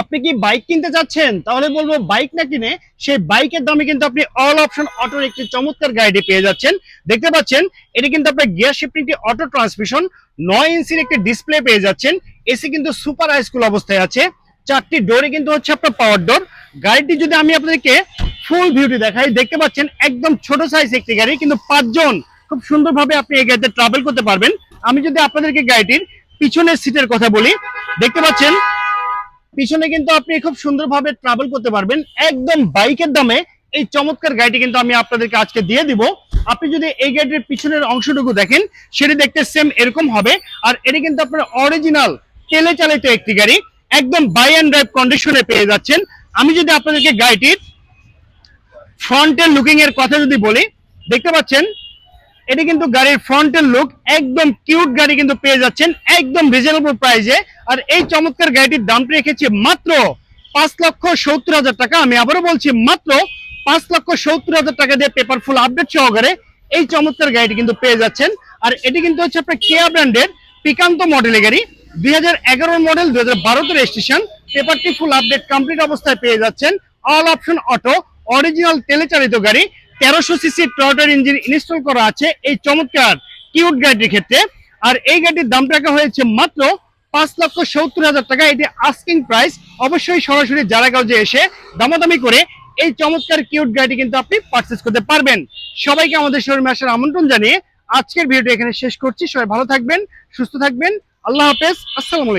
আপনি কি বাইক কিনতে চাচ্ছেন? তাহলে বলবো বাইক না কিনে সেই বাইকের দামে কিন্তু আপনি অল অপশন অটোর একটি চমৎকার গাড়িটি পেয়ে যাচ্ছেন। দেখতে পাচ্ছেন এটি কিন্তু আপনার গিয়ার শিফটিংটি অটো ট্রান্সমিশন, 9 ইঞ্চির একটি ডিসপ্লে পেয়ে যাচ্ছেন। এসি কিন্তু সুপার হাই স্কুল অবস্থায় আছে। 4টি ডোরে কিন্তু হচ্ছে আপনার পাওয়ার ডোর। গাড়িটি যদি আমি আপনাদেরকে ফুল ভিউটি দেখাই, দেখতে পাচ্ছেন একদম ছোট সাইজ একটি গাড়ি, কিন্তু 5 জন খুব সুন্দরভাবে আপনি এই গাড়িতে ট্রাভেল করতে পারবেন। আমি যদি আপনাদেরকে গাড়িটির পিছনের সিটের কথা বলি, দেখতে পাচ্ছেন পিছনে কিন্তু আপনি খুব সুন্দরভাবে ট্রাভেল করতে পারবেন একদম বাইকের দামে। এই চমৎকার গাড়িটি কিন্তু আমি আপনাদেরকে আজকে দিয়ে দিব। আপনি যদি এই গাড়িটির পিছনের অংশটুকু দেখেন, সেটি দেখতে সেম এরকম হবে। আর এটি কিন্তু আপনার অরিজিনাল তেলে চালিত একটি গাড়ি, একদম বাই অ্যান্ড ড্রাইভ কন্ডিশনে পেয়ে যাচ্ছেন। আমি যদি আপনাদেরকে গাড়িটির ফ্রন্টের লুকিং এর কথা যদি বলি, দেখতে পাচ্ছেন এটি কিন্তু গাড়ির ফ্রন্টের লুক, একদম কিউট গাড়ি কিন্তু পেয়ে যাচ্ছেন একদম রিজনেবল প্রাইসে। আর এই চমৎকার গাড়িটির দামটা রেখেছি মাত্র 5,70,000 টাকা। আমি আবারও বলছি, মাত্র 5,70,000 টাকা দিয়ে পেপার ফুল আপডেট সহকারে এই চমৎকার গাড়িটি কিন্তু পেয়ে যাচ্ছেন। আর এটি কিন্তু হচ্ছে আপনার কেয়া ব্র্যান্ডের পিকান্ত মডেলের গাড়ি, 2011 মডেল, 2012 রেজিস্ট্রেশন। পেপারটি ফুল আপডেট কমপ্লিট অবস্থায় পেয়ে যাচ্ছেন। অল অপশন অটো, অরিজিনাল তেলে চালিত গাড়ি, 1300 সিসি টয়োটা ইঞ্জিন ইনস্টল করা আছে এই চমৎকার কিউট গাড়িটির ক্ষেত্রে। আর এই গাড়িটির দাম রাখা হয়েছে মাত্র 5,70,000 টাকা। এটি আস্কিং প্রাইস। অবশ্যই সরাসরি জারাগাঁওয়ে এসে দামাদামি করে এই চমৎকার কিউট গাড়িটি কিন্তু আপনি পারচেজ করতে পারবেন। সবাইকে আমাদের শোরুমে আসার আমন্ত্রণ জানিয়ে আজকের ভিডিওটি এখানে শেষ করছি। সবাই ভালো থাকবেন, সুস্থ থাকবেন। আল্লাহ হাফেজ, আসসালামু আলাইকুম।